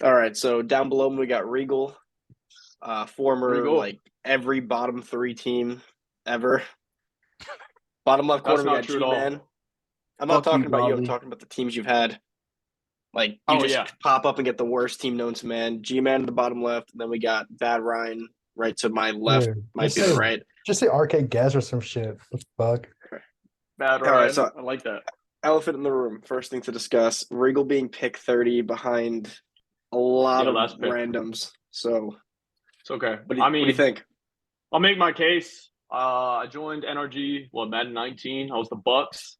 All right, so down below we got Regal, former Regal. like every bottom three team ever. Bottom left corner That's we not got true at Gman. all. I'm not Fuck you, talking about you. I'm Bobby. talking about the teams you've had. Like you Oh just yeah. pop up and get the worst team known to man. G-Man at the bottom left, and then we got Bad Ryan right to my left, Dude, might be the right. just say arcade gas or some shit. What the fuck? Bad All right, Ryan. so I like that. elephant in the room. First thing to discuss: Regal being pick 30 behind a lot Yeah, of last pick. randoms. So, It's okay. what do you think? I'll make my case. I joined NRG, Madden 19. I was the Bucks.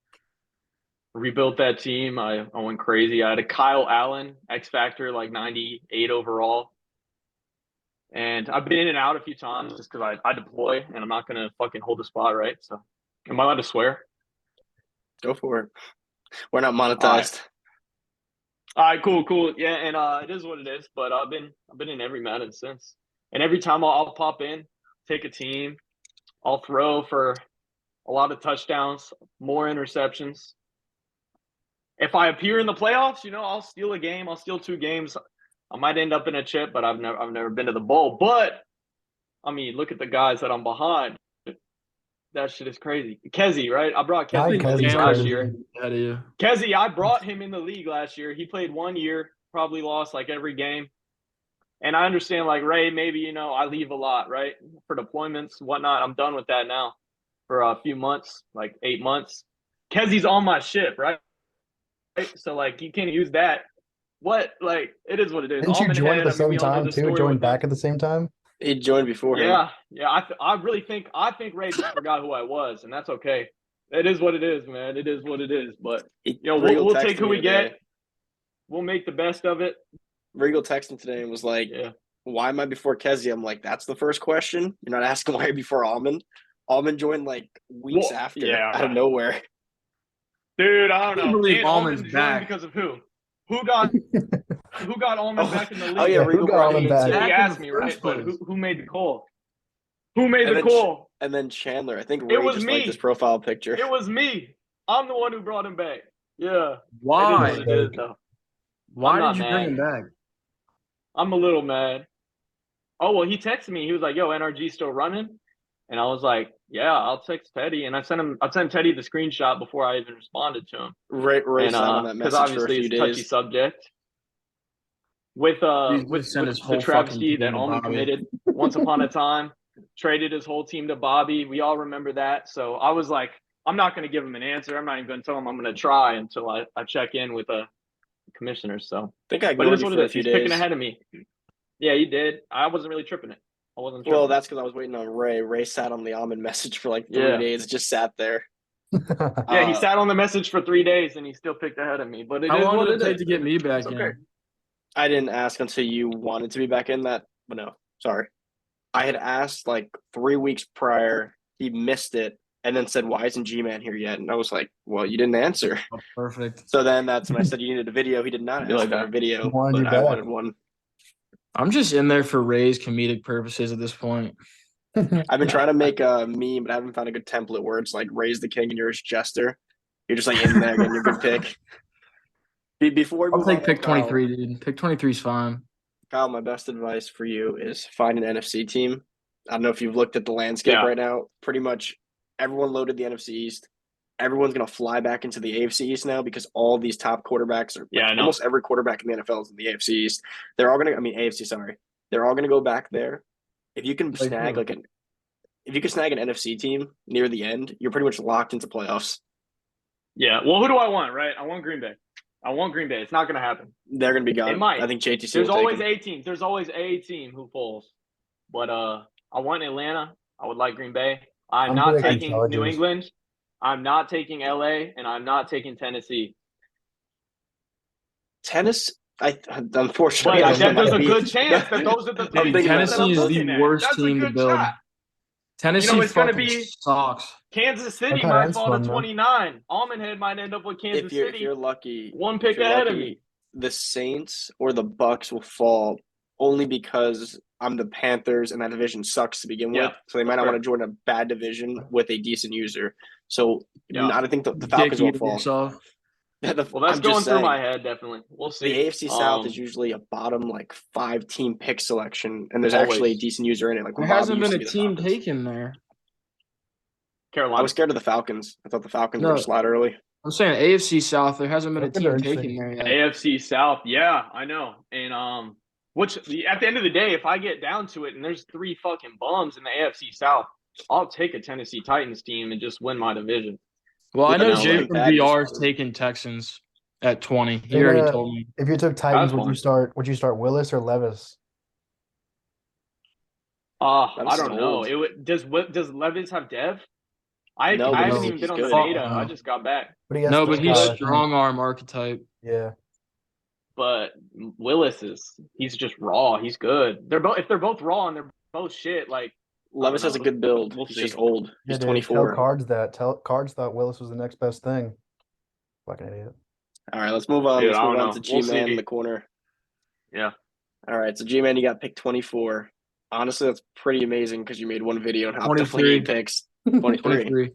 Rebuilt that team. I went crazy. I had a Kyle Allen, X Factor, like 98 overall. And I've been in and out a few times just because I deploy and I'm not going to fucking hold the spot, right? So, am I allowed to swear? Go for it. We're not All right. monetized. All right, cool. Yeah, and it is what it is. But I've been in every Madden since, and every time I'll pop in, take a team, I'll throw for a lot of touchdowns, more interceptions. If I appear in the playoffs, I'll steal a game. I'll steal 2 games. I might end up in a chip, but I've never been to the bowl. But I mean, look at the guys that I'm behind. That shit is crazy. Kezzy, right? I brought Kezzy in the league last year. Out of you. Kezzy, I brought him in the league last year. He played 1 year, probably lost like every game. And I understand, like Ray, maybe I leave a lot, right, for deployments, whatnot. I'm done with that now for a few months, like 8 months. Kezzy's on my ship, right? So like you can't use that. What like it is what it is. Didn't you Almond join Head, at the same we all know time the too? story Join with back him. at the same time? He joined before him. Yeah. I really think Ray just forgot who I was, and that's okay. It is what it is, man. It is what it is. But we'll take who we get. We'll make the best of it. Regal texted me today and was like, "Why am I before Kezzy?" I'm like, "That's the first question. You're not asking why you're before Almond." Almond joined like weeks after, out of nowhere. Dude, I don't know. Believe And Almond's back because of who? Who got Almond back in the league? Oh yeah, Regal who got brought Almond me back? He asked me, right? But who made the call? Who made the call? And then Chandler. I think Ray just liked his profile picture. It was me. I'm the one who brought him back. Yeah. Why? It is, though. Why did you bring him back? I'm a little mad. Oh, well, he texted me. He was like, yo, NRG still running? And I was like, yeah, I'll text Teddy. And I sent Teddy the screenshot before I even responded to him. Ray sat on that message for a few days. Because obviously it's a touchy subject. With the travesty that Almond committed once upon a time, traded his whole team to Bobby. We all remember that. So I was like, I'm not going to give him an answer. I'm not even going to tell him I'm going to try until I check in with the commissioners. So I think I ignored you for a few days. He's picking ahead of me. Yeah, you did. I wasn't really tripping it. I wasn't tripping. Well, that's because I was waiting on Ray. Ray sat on the Almond message for like 3 days. Just sat there. Yeah, he sat on the message for 3 days and he still picked ahead of me. But how long did it take to get me back in? I didn't ask until you wanted to be back in that. But no, sorry. I had asked like 3 weeks prior. He missed it and then said, "Why isn't Gman here yet?" And I was like, "Well, you didn't answer." Oh, perfect. So then that's when I said you needed a video. He did not ask for a video, but I wanted one. I'm just in there for Ray's comedic purposes at this point. I've been trying to make a meme, but I haven't found a good template where it's like Ray's the king and you're his jester. You're just like in there getting your good pick. Before I'll take pick 23, dude. Pick 23 is fine. Kyle, my best advice for you is find an NFC team. I don't know if you've looked at the landscape right now. Pretty much everyone loaded the NFC East. Everyone's going to fly back into the AFC East now because all these top quarterbacks are almost every quarterback in the NFL is in the AFC East. They're all going to, AFC, sorry. They're all going to go back there. If you can snag an NFC team near the end, you're pretty much locked into playoffs. Yeah. Well, who do I want, right? I want Green Bay. It's not going to happen. They're going to be gone. It might. I think JTC There's always a team. There's always a team who falls. But I want Atlanta. I would like Green Bay. I'm not taking New England. I'm not taking LA, and I'm not taking Tennessee. Unfortunately, there's a good chance that those are the teams. Tennessee is the worst team to build. Tennessee it's going to be sucks. Kansas City might fall to 29. Almond Head might end up with Kansas City. If you're lucky, one pick ahead of me. The Saints or the Bucks will fall only because I'm the Panthers and that division sucks to begin with. So they might not want to join a bad division with a decent user. So I think the Falcons will fall. Well, that's I'm just going through my saying, head, definitely. We'll the see. AFC South is usually a bottom like 5-team pick selection, and there's actually a Always. decent user in it. Like There when Bobby hasn't used been to a be the team Falcons. taken there. I Carolina. was scared of the Falcons. I thought the Falcons were No. slide early. I'm saying AFC South. There hasn't been a Falcons are team taken interesting. there yet. AFC South, yeah, I know. And which at the end of the day, if I get down to it and there's 3 fucking bums in the AFC South, I'll take a Tennessee Titans team and just win my division. Well, I know Which Jay isn't from bad, VR is just- taking Texans at 20. He Did, already told me. If you took Titans, That's would you start Willis or Levis? I is don't know. old. Does Levis have Dev? I No, I but haven't he's- even been he's on the good. beta. Fuck I no. just got back. But he has No, but three he's guys, I think. strong arm archetype. Yeah. But Willis he's just raw. He's good. If they're both raw and they're both shit, like Levis has a good build. We'll He's see. just old. Yeah, He's dude, 24. Tell Cards that. Cards thought Willis was the next best thing. Fucking idiot. All right, let's move on. Dude, Let's I move don't on know. to We'll G-Man see. in the corner. Yeah. All right, so G-Man, you got pick 24. Honestly, that's pretty amazing because you made one video and hopped 23. 8 picks. 23. 23.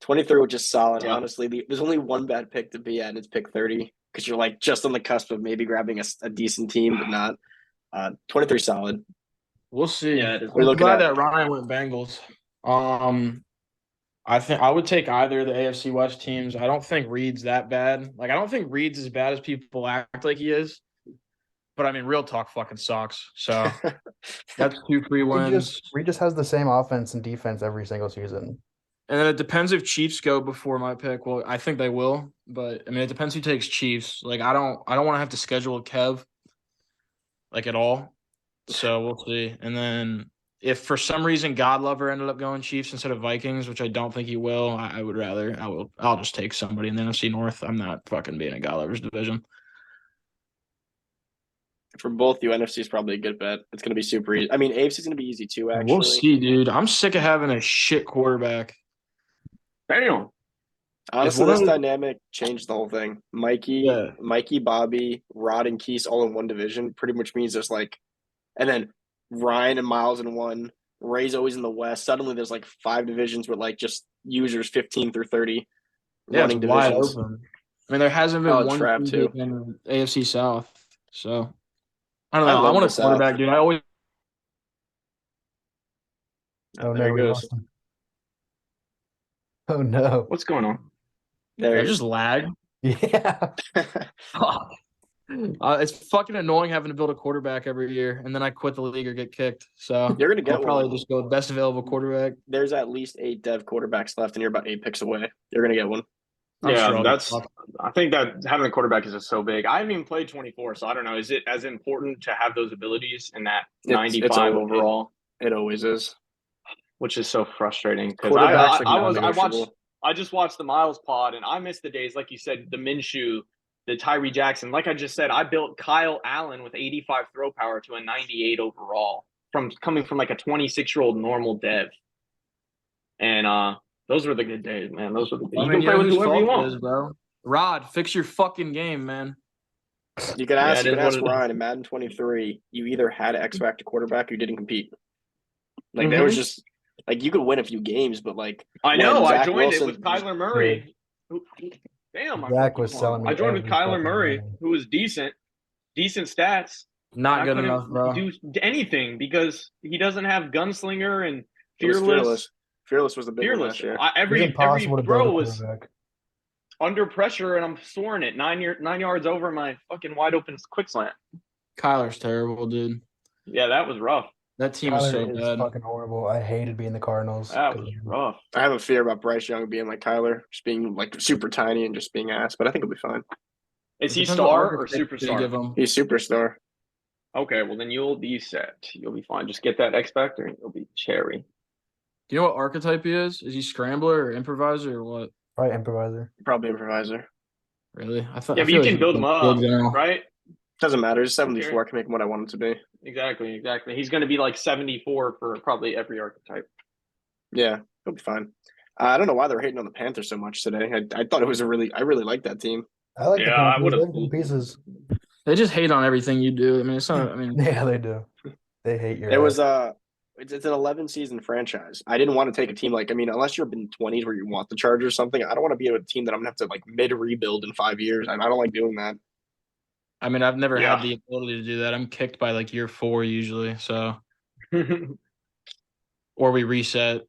23, which is solid. Yeah. Honestly, there's only one bad pick to be at, and it's pick 30 because you're like just on the cusp of maybe grabbing a decent team, but not. 23 solid. We'll see. Yeah, it is. What are you I'm looking glad at? that Ryan went Bengals. I think I would take either of the AFC West teams. I don't think Reed's that bad. Like, I don't think Reed's as bad as people act like he is. But I mean, real talk fucking sucks. So that's 2 free wins. Reed just has the same offense and defense every single season. And then it depends if Chiefs go before my pick. Well, I think they will, but I mean, it depends who takes Chiefs. Like, I don't want to have to schedule Kev like at all. So we'll see. And then if for some reason Godlover ended up going Chiefs instead of Vikings, which I don't think he will, I'll just take somebody in the NFC North. I'm not fucking being in Godlover's division. For both you, NFC is probably a good bet. It's going to be super easy. I mean, AFC is going to be easy too, actually. We'll see, dude. I'm sick of having a shit quarterback. Damn. Honestly, one this of the- dynamic changed the whole thing. Mikey, Bobby, Rod, and Keese all in one division pretty much means there's like, and then Ryan and Miles in one. Ray's always in the West. Suddenly, there's like 5 divisions with like just users 15 through 30 Yeah, it's running wide divisions. open. I mean, there hasn't been Oh, one trap, team too. in AFC South. So I don't I know. I love want the a quarterback, South. dude. I always Oh, there no, he we goes. lost him. Oh no. What's going on? There I he just is. lag. Yeah. Fuck. It's fucking annoying having to build a quarterback every year, and then I quit the league or get kicked. So You're gonna get I'll probably one. just go best available quarterback. There's at least 8 dev quarterbacks left, and you're about 8 picks away. You're gonna get one. I'm Yeah, sure I'll get fucked. I think that having a quarterback is just so big. I haven't even played 24, so I don't know. Is it as important to have those abilities in that It's 95 always- overall, It always is. which is so frustrating because Quarterback's like I non-negotiable. watched I just watched the Miles pod and I missed the days like you said, the Minshew, the Tyree Jackson. Like I just said, I built Kyle Allen with 85 throw power to a 98 overall from coming from like a 26-year-old normal dev. And those were the good days, man. Those were the days. You can play with whose whoever you fault it want. is, bro. Rod, fix your fucking game, man. You can Yeah, ask. it You is can what ask it is. Ryan in Madden 23. You either had X Factor quarterback, or you didn't compete. Like Mm-hmm. there was just like you could win a few games, but like I know. when I Zach joined Wilson it with Kyler Murray. Damn, Zach was selling me I joined with every Kyler fucking Murray, game. who was decent stats. Not I good couldn't enough, bro. do anything because he doesn't have gunslinger and it was fearless. Fearless was the big one Fearless. last year. It's Every impossible to build throw a was quarterback. under pressure, and I'm soaring it 9 yards over my fucking wide open quick slant. Kyler's terrible, dude. Yeah, that was rough. That team is so Kyler is bad. fucking horrible. I hated being the Cardinals. That was rough. I have a fear about Bryce Young being like Kyler, just being like super tiny and just being ass, but I think he'll be fine. Is he Depends what star or architect they give superstar? him. He's superstar. Okay, well then you'll be set. You'll be fine. Just get that X Factor and you'll be cherry. Do you know what archetype he is? Is he scrambler or improviser or what? Right, improviser. Probably improviser. Really? I thought. Yeah, I but feel you like can he's build a him good up, general. right? Doesn't matter. He's 74. I can make him what I want him to be. Exactly. He's going to be like 74 for probably every archetype. Yeah, he'll be fine. I don't know why they're hating on the Panthers so much today. I thought it was I really like that team. I like the Yeah, I Panthers. would've- They have good pieces. They just hate on everything you do. I mean, it's not. I mean, Yeah, they do. They hate your It was ass. It's an 11 season franchise. I didn't want to take a team like, I mean, unless you're in 20s where you want the Chargers or something, I don't want to be with a team that I'm gonna have to like mid rebuild in 5 years. I don't like doing that. I mean, I've never Yeah. had the ability to do that. I'm kicked by like year 4 usually, so or we reset,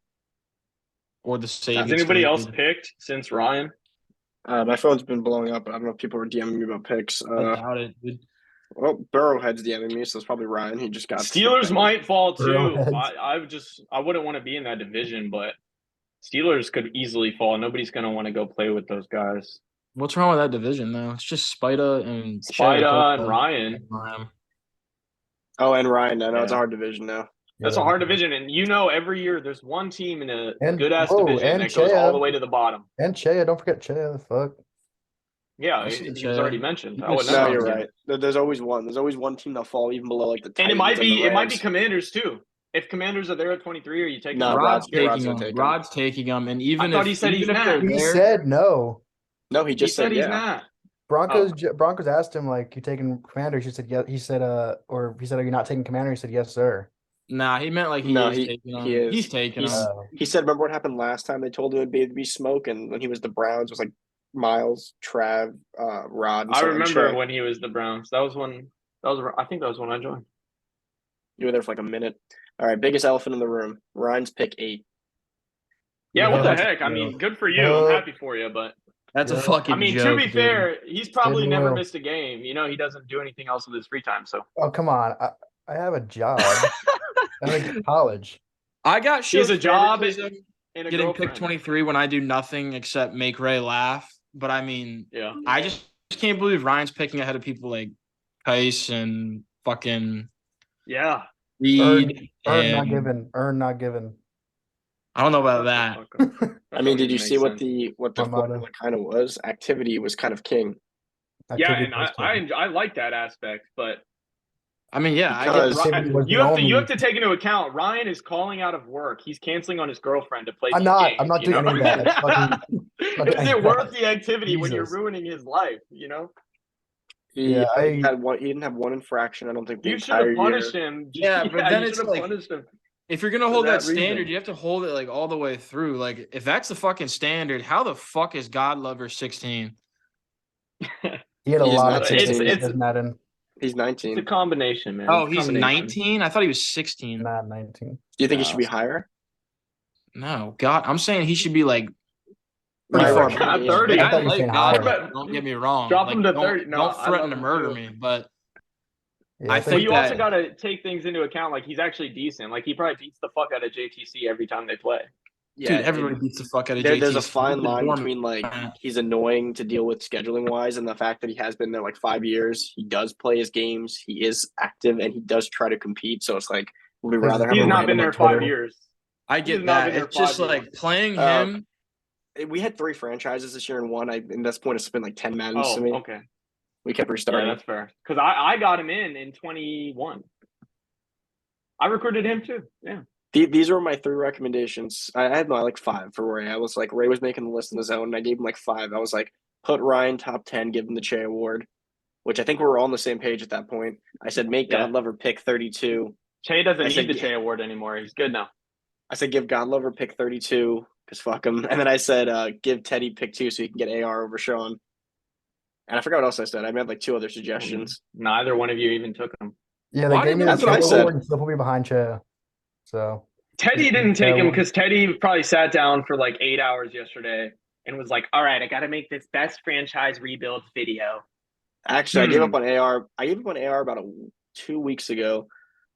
or the save. Has gets anybody else deleted. picked since Ryan? My phone's been blowing up, but I don't know if people were DMing me about picks. I doubt it, dude. Well, Burrowhead's DMing me, so it's probably Ryan. He just got Steelers might fall too. Burrowheads. I wouldn't want to be in that division, but Steelers could easily fall. Nobody's gonna want to go play with those guys. What's wrong with that division though? It's just Spida and Spida and Ryan. Oh, and Ryan. I know it's a Yeah. hard division now. That's a hard division, and every year there's one team in a And- good ass whoa, division and that goes all Chea. the way to the bottom. And Chea, don't forget Chea. The fuck. Yeah, I he see was Chea. already mentioned. You I can would see No, never. you're right. There's always one. There's always one team that'll fall even below like the Titans And it might and the be Rams. Commanders too. If Commanders are there at 23, are you taking No, them? Rod's Rod's taking gonna them. take him. Rod's taking them, and even I thought if he said he's even if not. they're He there- said no. No, he He just said said he's yeah. not. Broncos asked him like, "You taking Commanders?" He said, "Yeah." He said, or he said, "Are you not taking Commander?" He said, "Yes, sir." Nah, he meant like he No, is he- taking them. he is. He's taking He's- them. He said, remember what happened last time? They told him it'd be smoke, and when he was the Browns, it was like Miles, Trav, Rod. And I so- and remember Trey. when he was the Browns. That was when. I think that was when I joined. You were there for like a minute. All right, biggest elephant in the room. Ryan's pick 8. Yeah, what the Yeah. heck? I mean, good for you. Yeah. I'm happy for you, but That's a Yeah. fucking I mean, joke, to be dude. fair, he's probably Didn't never know. missed a game. He doesn't do anything else with his free time. So Oh, come on. I have a job. I went to college. I got he has show a job favoritism and a getting girlfriend. picked 23 when I do nothing except make Ray laugh. But I mean, Yeah. I just can't believe Ryan's picking ahead of people like Tice and fucking Yeah. Reed. Earn not and- given. Earn not given. I don't know about that. I mean, did you see what the My formula motto. kind of was? Activity was kind of king. Yeah, Activity and was king. I like that aspect, but I mean, yeah, I Because- get Activity was you the have to only- take into account Ryan is calling out of work. He's canceling on his girlfriend to play. I'm these not- games, I'm not you doing know? any of that. That's fucking- Is it worth the activity when you're Jesus. ruining his life? You know, He Yeah, he had one. He didn't have one infraction. I don't think the you should entire have punished year. him. Yeah, but then you it's should have like- punished him. if you're gonna for hold that that reason. standard, you have to hold it like all the way through. Like, if that's the fucking standard, how the fuck is God Lover 16? He had a He's lot not of 16. tickets. Madden. He's It's a 19. combination, man. Oh, It's a he's combination. 19? I thought he was 16. Not 19. Do you think he No. should be higher? No, God, I'm saying he should be like pretty Right, far right. behind. 30. Like, I thought I you were like saying God higher. Lover, don't get me wrong. Drop Like, him to don't- 30. No, don't I threaten love to him murder too. me, but Yeah, I But think you also that- got to take things into account. Like he's actually decent. Like he probably beats the fuck out of JTC every time they play. Yeah, dude, everybody and beats the fuck out of there's a JTC. fine Look at line Dorman. between like he's annoying to deal with scheduling wise, and the fact that he has been there like 5 years. He does play his games. He is active, and he does try to compete. So it's like, would we He's- rather have He's a not been random there on 5 Twitter? years. I He's get not that. been there It's just 5 years. like playing Uh, him. We had 3 franchises this year, and one. And that's point. It's been like 10 Maddens Oh, to me. okay. We kept Yeah, restarting. that's fair. Because I got him in 21. I recruited him too. Yeah. These were my 3 recommendations. I had like 5 for Ray. I was like, Ray was making the list in the zone, and I gave him like 5. I was like, put Ryan top 10, give him the Che Award, which I think we were all on the same page at that point. I said, make Yeah. God Lover pick 32. Che doesn't I need said, the yeah. Che Award anymore. He's good now. I said, give God Lover pick 32, because fuck him. And then I said, give Teddy pick 2 so he can get AR over Sean. And I forgot what else I said. I made like 2 other suggestions. Neither one of you even took him. Yeah, they Why gave me didn't the That's what I Chea said. award and still put me behind Chea. So Teddy didn't take Yeah, him well- because Teddy probably sat down for like 8 hours yesterday and was like, all right, I got to make this best franchise rebuild video. Actually, I gave up on AR. I gave up on AR about 2 weeks ago.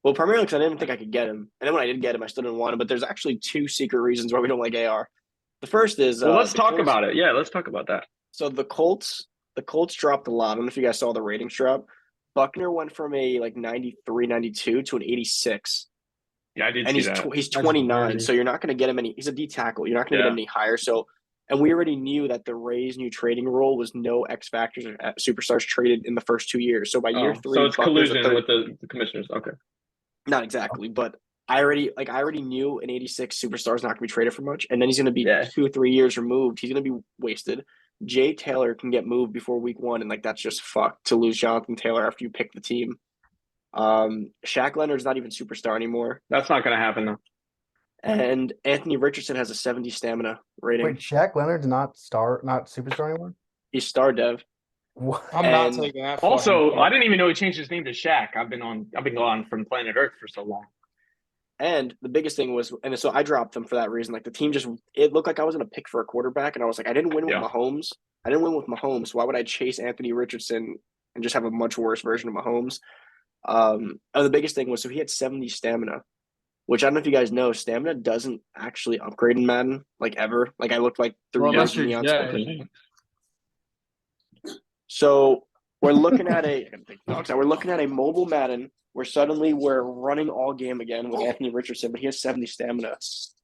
Well, primarily because I didn't think I could get him. And then when I did get him, I still didn't want him. But there's actually 2 secret reasons why we don't like AR. The first is Well, let's the talk Colts- about it. Yeah, let's talk about that. So the Colts dropped a lot. I don't know if you guys saw the ratings drop. Buckner went from a like 93, 92 to an 86. Yeah, I did And see he's that. he's That's 29, dirty. so you're not going to get him any. He's a D tackle. You're not going to Yeah. get him any higher. So, and we already knew that the Rays' new trading rule was no X factors or superstars traded in the first 2 years. So by year 3, so it's Buckner's a collusion third- with the commissioners. Okay. not exactly, but I already knew an 86 superstar is not going to be traded for much, and then he's going to be Yeah. 2-3 years removed. He's going to be wasted. Jay Taylor can get moved before week 1, and like that's just fucked to lose Jonathan Taylor after you pick the team. Shaq Leonard's not even superstar anymore, That's not gonna happen though. and Anthony Richardson has a 70 stamina rating. Wait, Shaq Leonard's not superstar anymore? He's star dev. What? I'm not And taking that. Also, fucking I didn't even know he changed his name to Shaq. I've been gone from planet Earth for so long. And the biggest thing was, and so I dropped them for that reason. Like the team it looked like I was going to pick for a quarterback, and I was like, I didn't win with Yeah. Mahomes. I didn't win with Mahomes. Why would I chase Anthony Richardson and just have a much worse version of Mahomes? And the biggest thing was, so he had 70 stamina, which I don't know if you guys know, stamina doesn't actually upgrade in Madden, like ever. Like I looked like 3 Well, years unless you're Neon Jay. Smoking. So we're looking at a mobile Madden where suddenly we're running all game again with Anthony Richardson, but he has 70 stamina.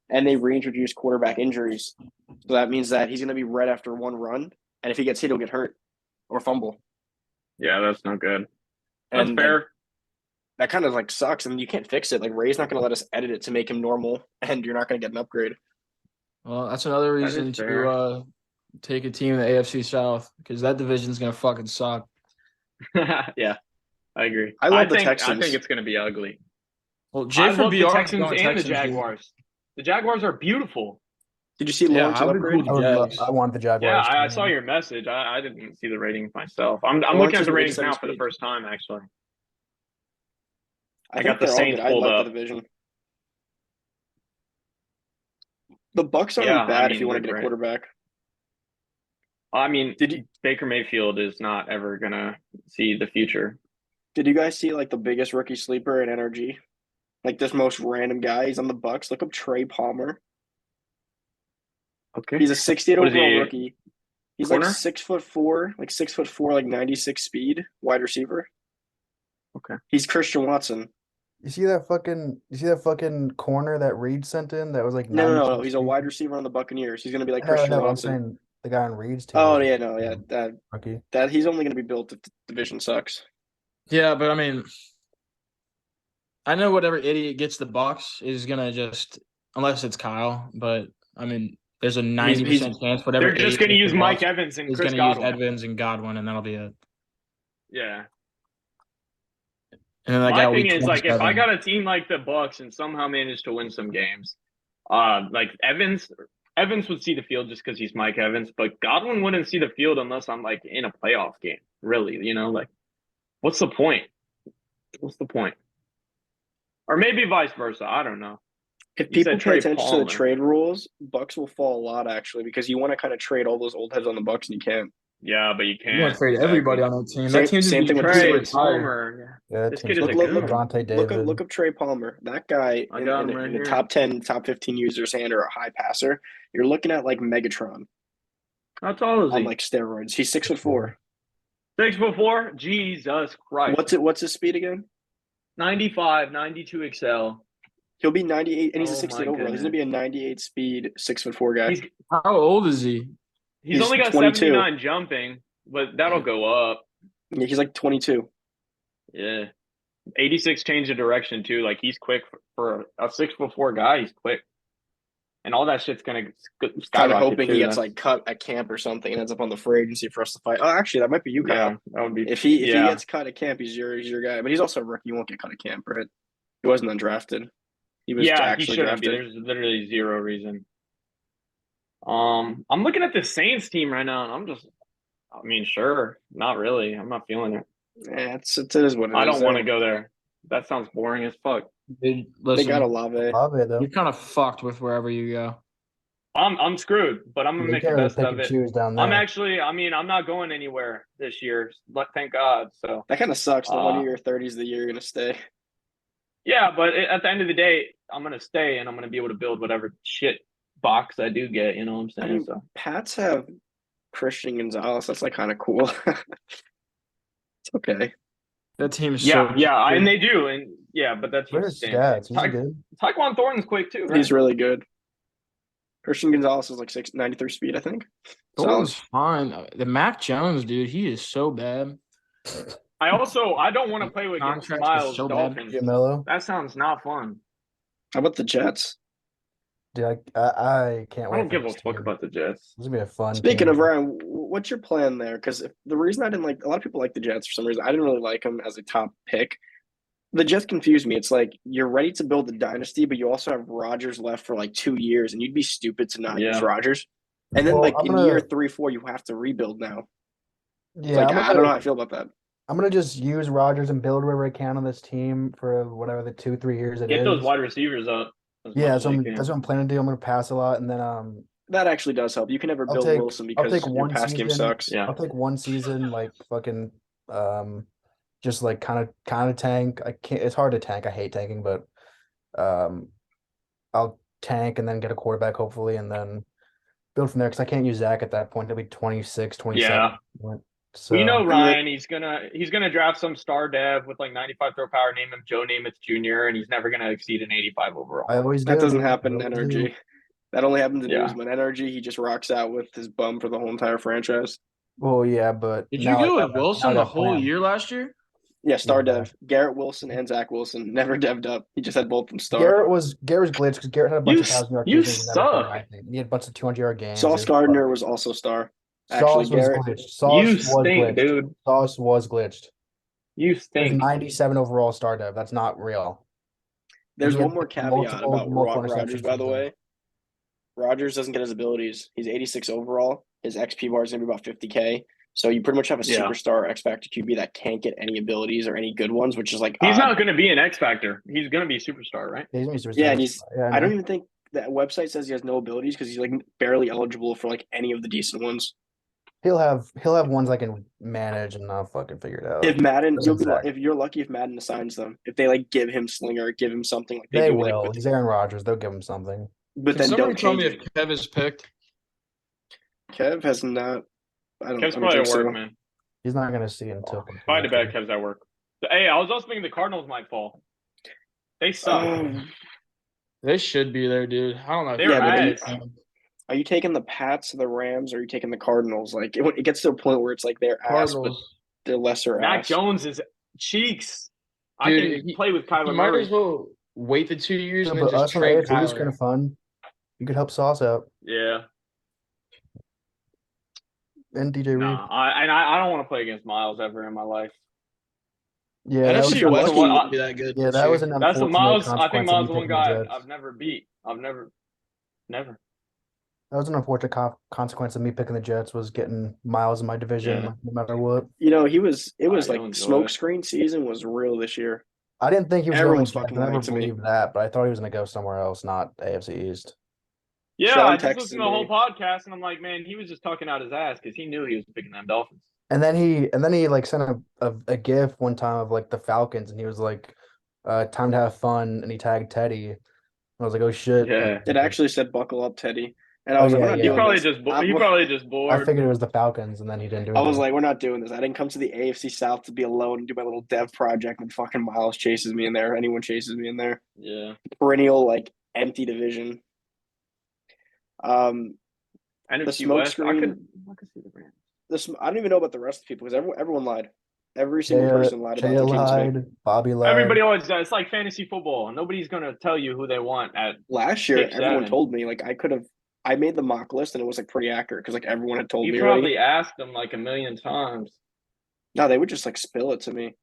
And they reintroduced quarterback injuries. So that means that he's going to be red after one run. And if he gets hit, he'll get hurt or fumble. Yeah, that's not good. That's And fair. that kind of like sucks. And you can't fix it. Like Ray's not going to let us edit it to make him normal, and you're not going to get an upgrade. Well, that's another That is reason fair. to take a team in the AFC South because that division's gonna fucking suck. Yeah, I agree. I love the I Texans. think it's gonna be ugly. Well, Jay I from love the BR is Texans going and Texans, the dude. Jaguars. The Jaguars are beautiful. Did you see Yeah, Lawrence's I would upgrade? include Jags. I want the Yeah, Jaguars. I saw your message. I didn't see the ratings myself. I'm Lawrence looking at is the an ratings 87 now for the speed. first time, actually. I got think the they're all Saints good. I pulled like up. the division. The Bucks aren't Yeah, bad I if you mean, want to they're get a great. quarterback. I mean, Did you Baker Mayfield is not ever gonna see the future. did you guys see like the biggest rookie sleeper in NRG? Like this most random guy. He's on the Bucks. Look up Trey Palmer. Okay. He's a 68 What is overall he, rookie. He's corner? like 6'4", like 6'4", like 96 speed, wide receiver. Okay. He's Christian Watson. You see that fucking corner that Reed sent in? That was like No. 96 He's a speed? wide receiver on the Buccaneers. He's gonna be like No, Christian no, I'm Watson. saying the guy on Reed's team. Oh was yeah, like, no, yeah. rookie. That he's only gonna be built if the division sucks. Yeah, but I mean, I know whatever idiot gets the Bucks is gonna just, unless it's Kyle, but I mean, there's a 90% chance whatever. They're just idiot gonna gets use the Mike Bucks Evans and is Chris gonna use Godwin. Evans and Godwin, and that'll be it. Yeah. And then that My guy thing week is, like, if I 27. got a team like the Bucks and somehow managed to win some games, like Evans would see the field just because he's Mike Evans, but Godwin wouldn't see the field unless I'm like in a playoff game. Really, like, what's the point? What's the point? Or maybe vice versa. I don't know. If You said people pay Trey attention to Palmer. the trade rules, Bucks will fall a lot actually because you want to kind of trade all those old heads on the Bucks and you can't. Yeah, but you can't. You want to trade Exactly. everybody on that team. Same- that team same thing with the Trey Saints. Palmer. Yeah, This that kid is team's a Look, goon. Devontae David. Look up Trey Palmer. That guy I got him in right the here. top 10, top 15 users and or a high passer. You're looking at like Megatron How tall is on he? like steroids. He's 6'4". 6'4". Jesus Christ. What's his speed again? 95, 92 XL. He'll be 98, and he's a Oh 68 my overall. He's gonna be a 98 speed, 6'4" guy. How old is he? He's He's only got 22. 79 jumping, but that'll go up. Yeah, he's like 22. Yeah. 86 change of direction too. Like he's quick for a 6'4" guy. He's quick, and all that shit's gonna Kind skyrocket of hoping too. he gets like cut at camp or something and ends up on the free agency for us to fight. Oh, actually, that might be you, Kyle. Yeah, that would be. If he yeah. gets cut at camp, he's your guy. But he's also a rookie. He won't get cut at camp, right? He wasn't undrafted. He was he actually shouldn't be. drafted. There's literally zero reason. I'm looking at the Saints team right now, and I mean, sure, not really. I'm not feeling it. Yeah, it is what it is. I don't want to go there. That sounds boring as fuck. Dude, They listen, got Olave. Olave though. you're kind of fucked with wherever you go. I'm screwed, but I'm gonna You make the can't really best pick of and it. choose down there. I'm not going anywhere this year. Thank God. So That kind of sucks. The 1 Uh, year 30 is the year you're gonna stay. yeah, but at the end of the day, I'm gonna stay and I'm gonna be able to build whatever shit box I do get. You know what I'm I saying? mean, So Pats have Christian Gonzalez. That's like kind of cool. It's okay. That team's yeah, so and they do, and yeah, but that's What are his stats? He's good. Taekwon Thornton's quick too, right? He's really good. Christian Gonzalez is like 93 speed, I think. Thornton's Solid. fine. The Mac Jones, dude, he is so bad. I don't want to play with Contract is Miles so bad. Dolphins. Jamelo. That sounds not fun. How about the Jets? Dude, I can't I wait. don't for give a this fuck team. about the Jets. This is gonna be a fun. Speaking team. of Ryan, what's your plan there? Because the reason I didn't like a lot of people like the Jets for some reason. I didn't really like them as a top pick. The Jets confuse me. It's like you're ready to build a dynasty, but you also have Rodgers left for like 2 years, and you'd be stupid to not use Yeah. Rodgers. And then Well, like I'm in year gonna 3, 4, you have to rebuild now. It's yeah, like I don't know how I feel about that. I'm gonna just use Rodgers and build wherever I can on this team for whatever the 2-3 years it Get those is. wide receivers up as Yeah, much as you can. that's what I'm planning to do. I'm gonna pass a lot, and then That actually does help. You can never I'll build take Wilson I'll take because your one pass game season. sucks. Yeah. I'll take one season like fucking just like kind of tank. I can't. It's hard to tank. I hate tanking, but um I'll tank and then get a quarterback hopefully, and then build from there because I can't use Zach at that point. He'll be 26, 27. Yeah. So We know then- Ryan. He's gonna draft some star dev with like 95 throw power. Name him Joe Namath Jr. and he's never gonna exceed an 85 overall. I always That do. doesn't dude. happen in I always do. NRG. That only happens in Yeah. Newsman. NRG, he just rocks out with his bum for the whole entire franchise. Well, yeah, but Did you now I go got with a- now Wilson I the got a whole plan. year last year? Yeah, star Yeah. dev. Garrett Wilson and Zach Wilson never dev'd up. He just had both of them star. Garrett was glitched because Garrett had a bunch You of 1,000-yard you seasons and never played suck. anything. He had a bunch of 200-yard games. Sauce Gardner was also star. Actually, Sauce was Garrett. glitched. Sauce You was stink, glitched. dude. Sauce was glitched. You There's stink. 97 overall star dev. That's not real. There's He had one more caveat multiple about Rodgers, interceptions by the seasons. way. Rodgers doesn't get his abilities. He's 86 overall. His XP bar is going to be about 50K. So you pretty much have a Yeah. superstar X Factor QB that can't get any abilities or any good ones, which is like He's odd. not gonna be an X factor. He's gonna be a superstar, right? He's gonna be superstar. Yeah, and he's. Yeah, I don't even think that website says he has no abilities because he's like barely eligible for like any of the decent ones. He'll have ones I can manage and I'll fucking figure it out. If Madden, That's you'll be exact. if you're lucky if Madden assigns them. If they like give him Slinger, give him something like They do will. like with, He's Aaron Rodgers. They'll give him something. but Can then somebody don't tell change me it. if Kev is picked? Kev has not. I Kev's don't probably think at work, so. man. He's not gonna see until. Probably to bet Kev's at work. Hey, I was also thinking the Cardinals might fall. They suck. They should be there, dude. I don't know. They're Yeah, but ass. Are you taking the Pats, the Rams, or are you taking the Cardinals? Like it gets to a point where it's like they're ass, but Cardinals. they're lesser Mac ass. Jones is cheeks. I Dude, can play with Kyler You might Murray. as well wait the 2 years Yeah, and then but just us on trade AFC is kind Kyler. of fun. You could help Sauce out Yeah. and DJ Reed. Nah. I don't want to play against Miles ever in my life. Yeah, that was, NFC West lucky- wouldn't be that good. yeah, this that year. was an That's the unfortunate Miles. I consequence think of Miles me the one picking the guy Jets. I've never beat. Never. That was an unfortunate consequence of me picking the Jets was getting Miles in my division, Yeah. like, no matter what. You know, it was you'll like enjoy it. smoke screen season was real this year. I didn't think he was Everyone going was to. fucking I never lying to me. believed that, but I thought he was going to go somewhere else, not AFC East. Yeah, Sean I just texted listened to the whole me. podcast and I'm like, man, he was just talking out his ass because he knew he was picking them Dolphins. And then he like sent a GIF one time of like the Falcons, and he was like, "Time to have fun," and he tagged Teddy. I was like, "Oh shit!" Yeah. It actually said "buckle up, Teddy," and Oh, I was like, yeah, "We're not yeah. He doing probably this." just I- he probably just I bored. figured it was the Falcons, and then he didn't do I was anything. like, "We're not doing this." I didn't come to the AFC South to be alone and do my little dev project when fucking Miles chases me in there. Anyone chases me in there, Yeah. perennial like empty division. NFC smoke West. screen- I could see the Rams. I don't even know about the rest of the people because everyone lied. Every single person lied about Jay the Kings pick. lied, Bobby lied. Everybody always does. It's like fantasy football. Nobody's gonna tell you who they want at. Last year, Pick everyone 7. told me like I made the mock list and it was like pretty accurate because like everyone had told You me probably already. asked them like a million times. No, they would just like spill it to me.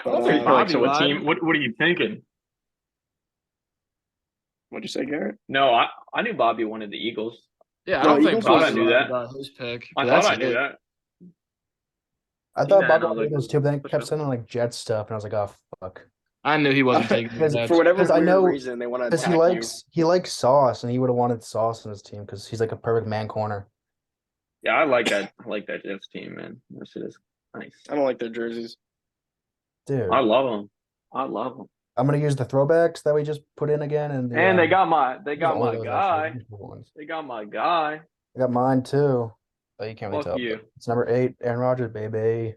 But, don't think Hey, Bobby Bobby, what lied. team? What are you thinking? What'd you say, Garrett? No, I knew Bobby wanted the Eagles. Yeah, I No, don't think Eagles Bobby was- I knew lied that. about his pick. I but thought that's I knew it. that. I seen thought that Bobby and I was wanted like, those too, but then he push kept up. sending like Jet stuff, and I was like, "Oh fuck," I knew he wasn't taking the Because Jets. For whatever 'Cause I weird know- reason, they want to because attack he likes Sauce, and he would have wanted Sauce in his team because he's like a perfect man corner. Yeah, I like that. I like that Jets team, man. That shit is nice. you. I don't like their jerseys. Dude, I love them. I love them. I'm gonna use the throwbacks that we just put in again, and And they got my only those, guy. actually. These are the ones. They got my guy. I got mine too. Oh, you can't really Fuck tell. you. It's number 8, Aaron Rodgers, baby.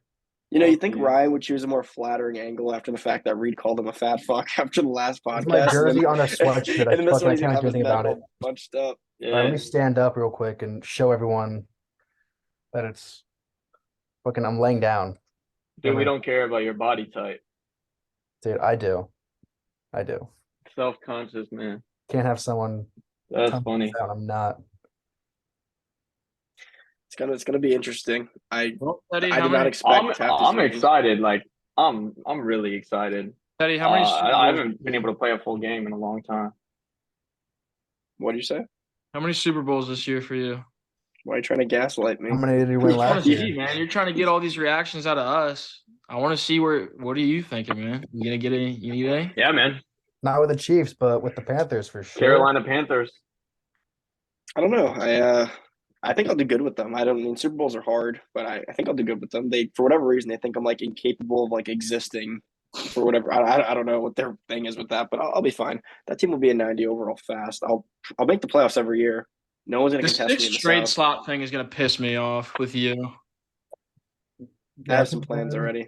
You know, you Fuck think you. Ryan would choose a more flattering angle after the fact that Reed called him a fat fuck after the last podcast. It's my jersey and then- on a sweatshirt. I and then this fucking- one I he's can't gonna do have his anything neck about all it. bunched up. Yeah. All right, let me stand up real quick and show everyone that it's fucking. I'm laying down, Dude, we don't care about your body type. dude. I do. Self-conscious, man. Can't have someone. That's tell me funny. that I'm not. It's gonna be interesting. Well, Teddy, I how did not many- expect half this I'm game. excited. Like I'm really excited. Teddy, how many Super I Bowls? haven't been able to play a full game in a long time. What do you say? How many Super Bowls this year for you? Why are you trying to gaslight me? How many did he win I want last to year? see, man. You're trying to get all these reactions out of us. I want to see what are you thinking, man? You gonna get any? You need any? Yeah, man. Not with the Chiefs, but with the Panthers for sure. Carolina Panthers. I don't know. I think I'll do good with them. I don't mean Super Bowls are hard, but I think I'll do good with them. They for whatever reason they think I'm like incapable of like existing for whatever. I don't know what their thing is with that, but I'll be fine. That team will be a 90 overall fast. I'll make the playoffs every year. No one's gonna The contest me six in the trade South. slot thing is gonna piss me off with you I have some plans already.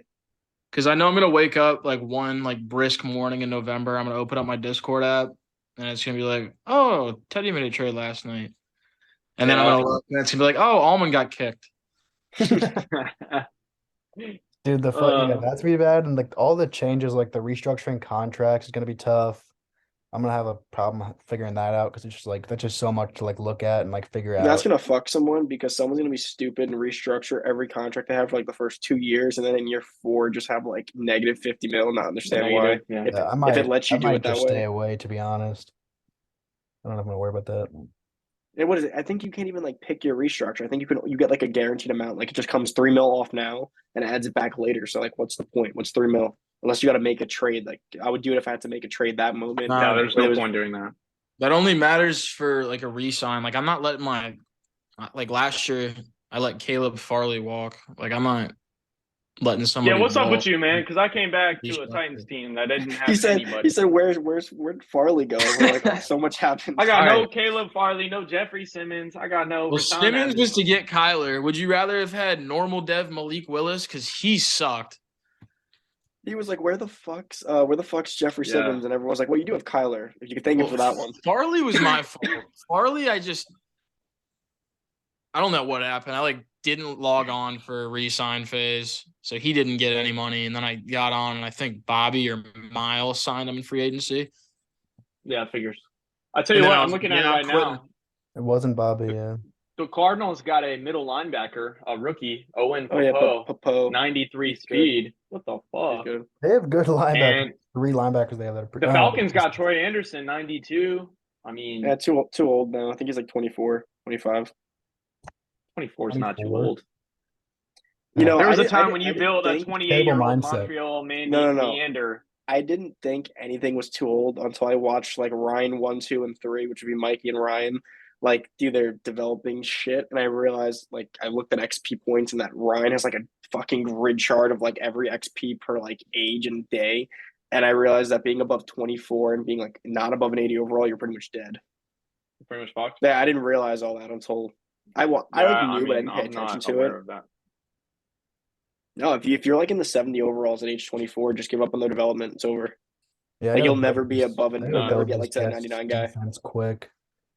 because I know I'm gonna wake up like one like brisk morning in November. I'm gonna open up my Discord app and it's gonna be like, oh, Teddy made a trade last night, and then I'm Yeah. gonna look and it's gonna be like, oh, Almond got kicked. Dude, that's gonna be bad, and like all the changes, like the restructuring contracts is gonna be tough. I'm gonna have a problem figuring that out because it's just like that's just so much to like look at and like figure out. That's gonna fuck someone because someone's gonna be stupid and restructure every contract they have for like the first 2 years, and then in year 4 just have like negative 50 mil and not understand why. Yeah. If, I if might, it lets you I do might it that just stay way. away, to be honest. I don't know if I'm gonna worry about that. And what is it? I think you can't even like pick your restructure. I think you get like a guaranteed amount. Like it just comes 3 mil off now and adds it back later. So like, what's the point? What's 3 mil? Unless you got to make a trade. Like I would do it if I had to make a trade that moment. Nah, No, there's But it no was- point doing that. That only matters for like a re-sign. Like I'm not letting like last year I let Caleb Farley walk. Like I'm not letting somebody. Yeah, what's up walk. with you, man? Because I came back to a Restructure. Titans team that didn't have He said, anybody. where'd Farley go? We're like, oh, so much happened. I got All no right. Caleb Farley, no Jeffrey Simmons. I got no. Well, Rashawn Simmons Evans. was to get Kyler. Would you rather have had normal Dev Malik Willis because he sucked? He was like, where the fuck's Jeffrey Yeah. Simmons? And everyone's like, well, you do have Kyler. If you could thank him for that one. Farley was my fault. Farley, I don't know what happened. I like didn't log on for a re-sign phase, so he didn't get any money. And then I got on, and I think Bobby or Miles signed him in free agency. Yeah, figures. I tell you And then what, I I'm was looking like, at it yeah, right I'm quitting. now. It wasn't Bobby, yeah. The Cardinals got a middle linebacker, a rookie, Owen Oh yeah, Popo, Popo. 93 He's good. speed. What the He's fuck? good. They have good linebackers. And 3 linebackers they have that are the Falcons got Troy Anderson, 92. I mean, Yeah, too old now. I think he's like 24, 25. 24 is not too 24. old. You know, There was I a didn't- I time didn't- when I you didn't built a think- 28-year-old mindset. Montreal man No, named no. Neander. I didn't think anything was too old until I watched like Ryan 1, 2, and 3, which would be Mikey and Ryan, like do their developing shit, and I realized like I looked at XP points and that Ryan has like a fucking grid chart of like every XP per like age and day, and I realized that being above 24 and being like not above an 80 overall, you're pretty much dead. Pretty much Fox. Yeah, I didn't realize all that until I like knew, but I didn't pay I'm attention not to aware it. of that. No, if you're like in the 70 overalls at age 24, just give up on their development. It's over. Yeah, Like I you'll know never they'll be just- above I and know you'll never they'll get like just to that get 99 guy. defense quick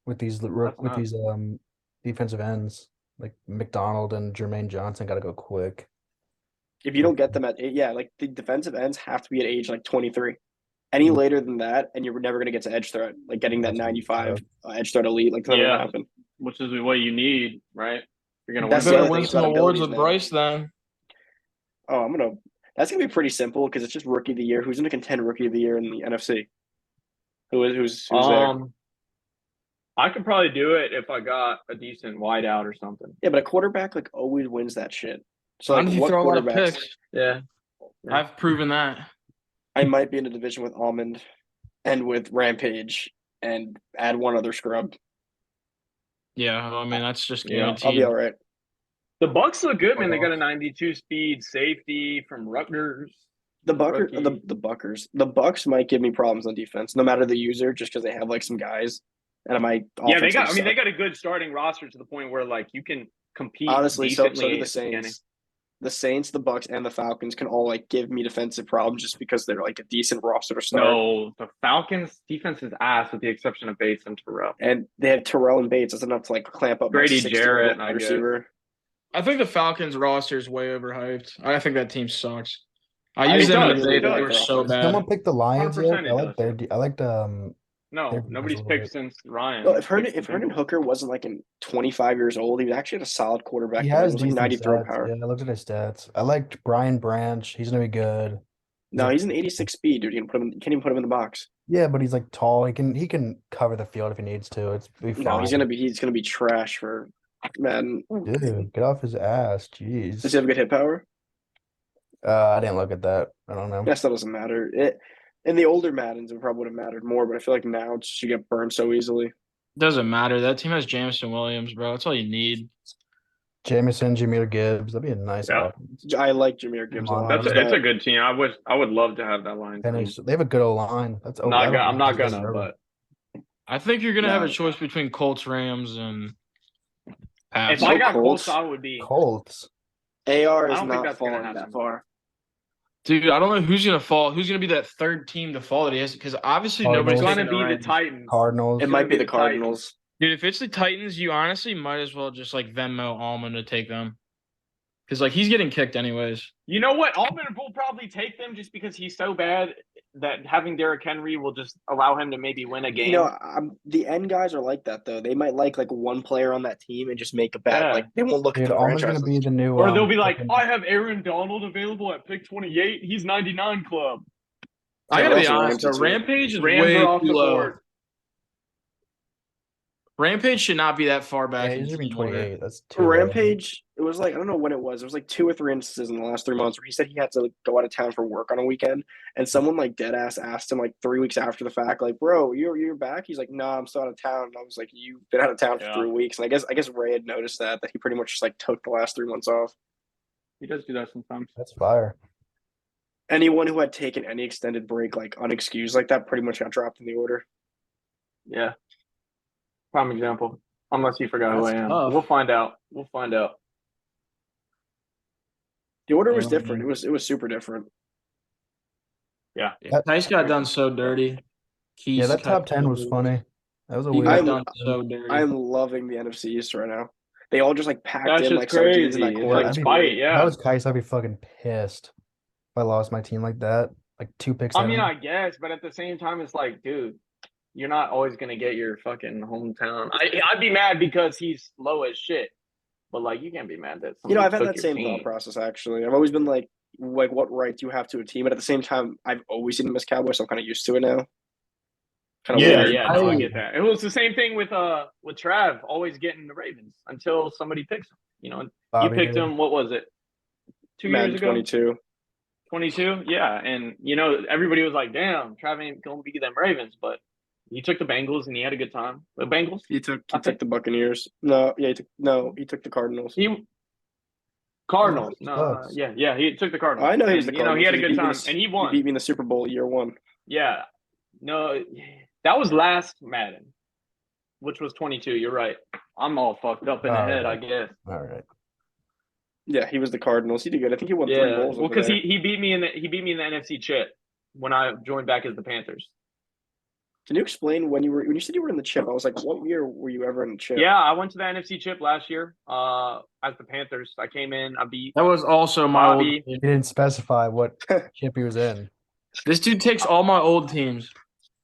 with these nuts. defensive ends like McDonald and Jermaine Johnson got to go quick. If you don't get them like the defensive ends have to be at age like 23. Any Mhm. later than that, and you're never gonna get to edge threat, like getting that That's what 95 edge threat elite, like that's not Yeah. gonna happen. Which is what you need, right? You're gonna That's You the better other win thing, it's some about awards abilities with now. Bryce then. Oh, that's gonna be pretty simple because it's just rookie of the year. Who's gonna contend rookie of the year in the NFC? Who's there? I could probably do it if I got a decent wideout or something. Yeah, but a quarterback like always wins that shit. So Why like did you what throw a lot of quarterbacks? picks? Yeah. Yeah. I've proven that. I might be in a division with Almond and with Rampage and add one other scrub. Yeah, I mean that's just Yeah, guaranteed. I'll be all right. The Bucks look good, man. They got a 92 speed safety from Rutgers. The Rookie. the Bucks might give me problems on defense, no matter the user, just because they have like some guys, and Yeah, they got a good starting roster to the point where like you can compete. honestly. So decently do the at beginning. Saints. The Saints, the Bucks, and the Falcons can all like give me defensive problems just because they're like a decent roster to start. No, the Falcons' defense is ass with the exception of Bates and Terrell. And they have Terrell and Bates. That's enough to like clamp up Grady my 60 Jarrett, wide I guess. receiver. I think the Falcons roster is way overhyped. I think that team sucks. I It used them in does, the day it that they does. were so bad. Someone picked the Lions yet? 100% it I like does. their. I liked No, They're nobody's a little picked bit- since Ryan. No, if Herndon Hooker wasn't like in 25 years old, he was actually a solid quarterback. He He has was like decent 90 throwing stats. power. Yeah, I looked at his stats. I liked Brian Branch. He's gonna be good. No, like- he's an 86 speed, dude. You can't even put him in the box. Yeah, but he's like tall. He can cover the field if he needs to. It's be fine. No, he's gonna be trash for Madden. Dude, get off his ass. Does he have Jeez. good hit power? I didn't look at that. I don't know. That still doesn't matter. In the older Maddens, it probably would have mattered more, but I feel like now it's just you get burned so easily. Doesn't matter. That team has Jameson Williams, bro. That's all you need. Jameson, Jameer Gibbs. That'd be a nice Yeah. offense. I like Jameer Gibbs a lot. That's He's it's got- a good team. I would love to have that line. And team. they have a good O line. That's I'm not gonna, but I think you're gonna have a No. choice between Colts, Rams, and Pats. if I got Colts. Colts, I would be. Colts. AR I is don't think not that's gonna falling happen. that far. Dude, I don't know who's gonna fall. Who's gonna be that third team to fall that he has? Because obviously nobody's It's Cardinals. gonna taking be the Rams. Titans. Cardinals. It might be be the the Cardinals. Dude, if it's the Titans, you honestly might as well just like Venmo Almond to take them. Because like he's getting kicked anyways. You know what? Almond will probably take them just because he's so bad that having Derrick Henry will just allow him to maybe win a game. You know, the end guys are like that though. They might like one player on that team and just make a bet. Yeah. Like they won't look at Dude, the Almond's franchise. gonna be the new. or they'll be like, fucking- I have Aaron Donald available at pick 28. He's 99 club. I gotta be Russell honest, the Ramsey, too. Rampage is Rams way are off too the low. board. Rampage should not be that far back. Yeah, in he's gonna be team order. 28. That's too low. Rampage, it was like I don't know when it was. It was like 2 or 3 instances in the last 3 months where he said he had to like, go out of town for work on a weekend, and someone like dead ass asked him like 3 weeks after the fact, like, "Bro, you're back?" He's like, "No, I'm still out of town." And I was like, "You've been out of town for Yeah. 3 weeks," and I guess Ray had noticed that he pretty much just like took the last 3 months off. He does do that sometimes. That's fire. Anyone who had taken any extended break like unexcused like that pretty much got dropped in the order. Yeah. Prime example. Unless you forgot who That's I am. tough. We'll find out. We'll find out. The order was different. It was super different. Yeah. Tice got done so dirty. Keys Yeah, that top got 10 was dirty. funny. That was a He weird. got I'm- done so dirty. I'm loving the NFC East right now. They all just like packed That's in just like sardines in crazy. that It's corner. like That's spite, great. If yeah. I was Kais, I'd be fucking pissed if I lost my team like that. Like 2 picks. I ahead mean, of I me. guess, but at the same time, it's like, dude, you're not always gonna get your fucking hometown. I'd be mad because he's low as shit, but like, you can't be mad that You know, somebody I've had took that your same team. thought process actually. I've always been like what right do you have to a team? But at the same time, I've always seen them as Cowboys, so I'm kind of used to it now. Kind of Yeah, weird. yeah, no, I get that. It was the same thing with Trav always getting the Ravens until somebody picks him. You know, Bobby you picked did. him. What was it? 2 Madden years ago. 22. 22, yeah, and you know everybody was like, "Damn, Trav ain't gonna be them Ravens," but he took the Bengals and he had a good time. The Bengals, He took the Buccaneers. No, yeah, he took the Cardinals. Cardinals, He no, sucks. yeah, he took the Cardinals. I know he was And, the you know, he had a Cardinals. good He beat me time, in and he He won. beat me in the Super Bowl year 1. Yeah, no, that was last Madden, which was 22. You're right. I'm all fucked up in the All head, right. I guess. All right. Yeah, he was the Cardinals. He did good. I think he won 3 Yeah, bowls. well, over because there. he beat me in the NFC chip when I joined back as the Panthers. Can you explain when you said you were in the chip? I was like, what year were you ever in the chip? Yeah, I went to the NFC chip last year as the Panthers. I came in, I beat That was also my old Bobby. team. He didn't specify what chip he was in. This dude takes all my old teams.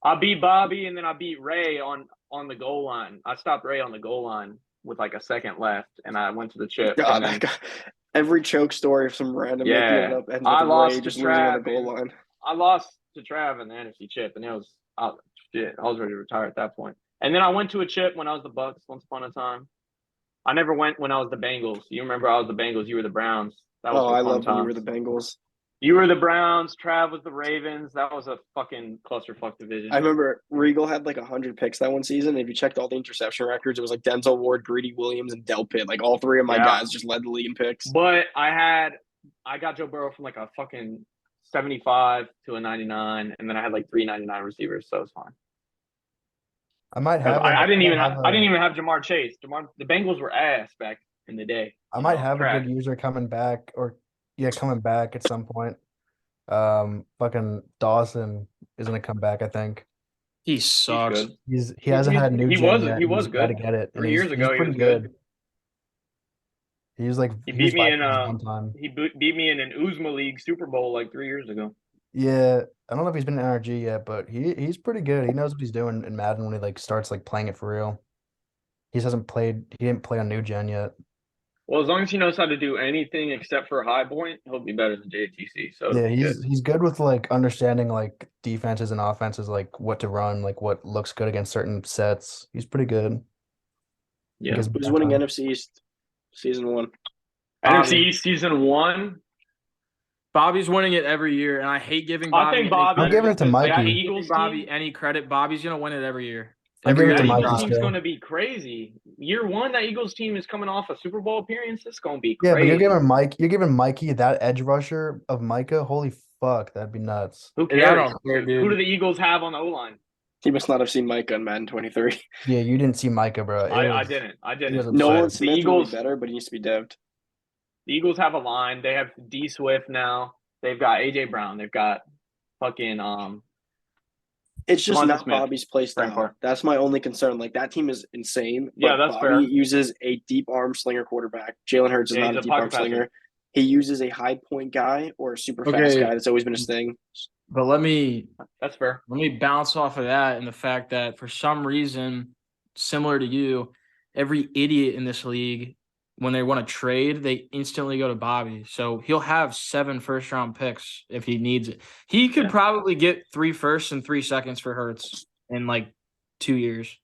Bobby, and then I beat Ray on the goal line. I stopped Ray on the goal line with like a second left, and I went to the chip. God, and then every choke story of some random Yeah. ended up ends I with lost Ray to just losing on the Trav, goal and- line. I lost to Trav in the NFC chip, and it was shit. I was ready to retire at that point. And then I went to a chip when I was the Bucks once upon a time. I never went when I was the Bengals. You remember I was the Bengals, you were the Browns. That was Oh, some I fun love when you were times. the Bengals. You were the Browns, Trav was the Ravens. That was a fucking clusterfuck division. I remember Regal had like 100 picks that one season. And if you checked all the interception records, it was like Denzel Ward, Greedy Williams, and Del Pitt. Like all 3 of my Yeah. guys just led the league in picks. But I got Joe Burrow from like a fucking 75 to a 99, and then I had like 399 receivers, so it's fine. I might have. I didn't even have. have Jamar Chase. The Bengals were ass back in the day. I You might know, have a trash. good user coming back, coming back at some point. Fucking Dawson is gonna come back. I think He sucks. good. he hasn't had new. he gen was- yet. he was He's gotta good. get it. and 3 he's- years ago, he's he pretty was good. He was like He was beat me in Vikings one time. he beat me in an Uzma League Super Bowl like 3 years ago. Yeah, I don't know if he's been in NRG yet, but he's pretty good. He knows what he's doing in Madden when he like starts like playing it for real. He didn't play on new gen yet. Well, as long as he knows how to do anything except for high point, he'll be better than JTC. So it'll Yeah, be good. he's good with like understanding like defenses and offenses, like what to run, like what looks good against certain sets. He's pretty good. Yeah. Gives Who's me winning time. NFC East season 1? NFC Bobby. East season 1. Bobby's winning it every year, and I hate giving I Bobby think any Bobby. I'm giving it to because I that Mikey. hate giving Eagles Bobby team. any credit. Bobby's gonna win it every year. I'm giving it That to Eagles Mikey team's still. going to be crazy. Year 1, that Eagles team is coming off a Super Bowl appearance. It's going to be Yeah, but crazy. you're giving Mikey that edge rusher of Micah. Holy fuck, that'd be nuts. Who Yeah, I cares? don't care, dude. Who do the Eagles have on the O line? He must not have seen Micah in Madden 23. Yeah, you didn't see Micah, bro. I didn't. I was didn't. Nolan But the Smith will be Eagles, better, but he needs to be devved. the Eagles have a line. They have D Swift now. They've got AJ Brown. They've got fucking It's just Devonta not Smith, Bobby's play style. Frankfurt. That's my only concern. Like that team is insane. Yeah, But that's Bobby fair. uses a deep arm slinger quarterback. Jalen Hurts is Yeah, not he's a a deep arm pocket passer. slinger. He uses a high point guy or a super fast Okay. guy. That's always been his thing. But let me That's fair. bounce off of that and the fact that for some reason, similar to you, every idiot in this league, when they want to trade, they instantly go to Bobby. So he'll have 7 first-round picks if he needs it. He could Yeah. probably get 3 firsts and 3 seconds for Hurts in like 2 years,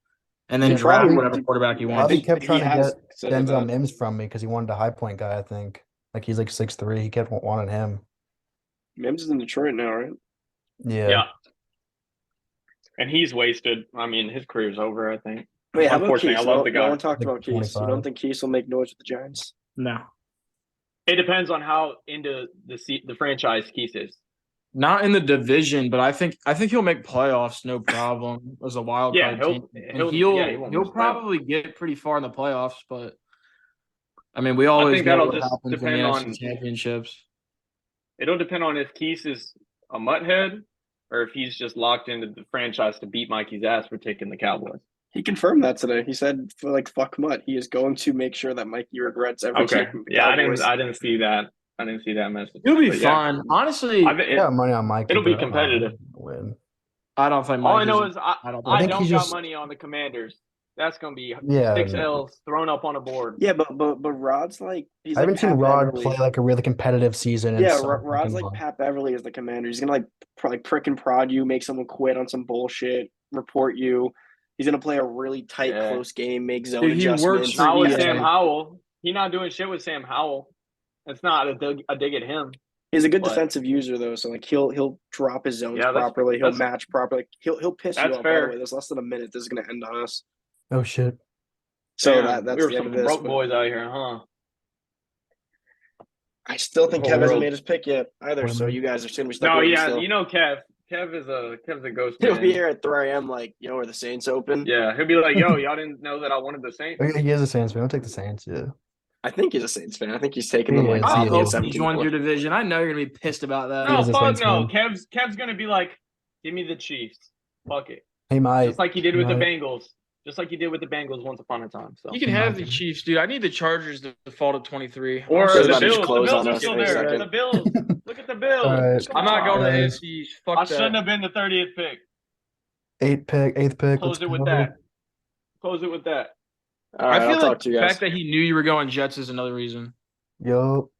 and then He draft probably- whatever quarterback he I wants. Bobby think kept he trying to has get considered Denzel that. Mims from me because he wanted a high point guy, I think. Like he's like 6'3". He kept wanting him. Mims is in Detroit now, right? Yeah. And he's wasted. I mean, his career's over, I think. Wait, how about Unfortunately, Keys? I love the No guy. one talked Like about Keys. You 25. don't think Keys will make noise with the Giants? No, It depends on how into the franchise Keith is. not in the division, but I think he'll make playoffs, no problem, as a wild Yeah, card team. And he he'll won't miss probably get pretty far in the playoffs, but I mean, we I always think know that'll what just happens in the depend NFC on. championships. It'll depend on if Keith is a mutthead or if he's just locked into the franchise to beat Mikey's ass for taking the Cowboys. He confirmed that today. He said, "Fuck Mutt." He is going to make sure that Mikey regrets every Okay. taking the Yeah, Cowboys. I didn't see that. I didn't see that message. It'll be But yeah, fun. Honestly, I think I got money on Mikey. it'll be but I don't know if competitive. he'll Win. I don't think all I Mike know is. is I don't I think don't he's got just- money on the Commanders. That's gonna be Yeah, 6 no. L's thrown up on a board. Yeah, but Rod's like he's I haven't like seen Pat Rod Beverly. play like a really competitive season. Yeah, so Rod's fucking like long. Pat Beverly as the commander. He's gonna like prick and prod you, make someone quit on some bullshit, report you. He's gonna play a really tight, Yeah. close game, make zone Dude, he works adjustments. for Not with EA. Sam Howell. He's not doing shit with Sam Howell. It's not a dig at him. He's a good But- defensive user though, so like he'll drop his zones Yeah, that's- properly. He'll that's- match properly. He'll piss you that's off. By fair. the way, there's less than a minute. This is gonna end on us. Oh shit. So Damn, that's we were the end some of this. broke but boys out here, huh? I still think Whole Kev hasn't world. made his pick yet either. So you guys are just gonna be stuck. No, waiting yeah, still. you know Kev. Kev's a ghost He'll man. be here at 3 a.m. Like, are the Saints open? Yeah, he'll be like, "Yo, y'all didn't know that I wanted the Saints." Oh, yeah, he is a Saints fan. I'll take the Saints. Yeah. I think he's a Saints fan. I think he's taking He them like is, he I is. 18, hope 17 he joins your points. division. I know you're gonna be pissed about that. No, is a fuck Saints no. fan. Kev's gonna be like, "Give me the Chiefs." Fuck it. He might. Just like he did with the Right. Bengals. Just like he did with the Bengals once upon a time. So You can have the Chiefs, dude. I need the Chargers to fall to 23. or They're the about to just Bills. The close Bills on are us still any there. second. The Bills. Look at the Bills. All right. Come I'm not on. going to Guys. AFC. Fuck I that. shouldn't have been the 30th pick. Eighth pick. Close Let's it with go. that. Close it with that. All right, I feel I'll like talk to the you guys. fact that he knew you were going Jets is another reason. Yo.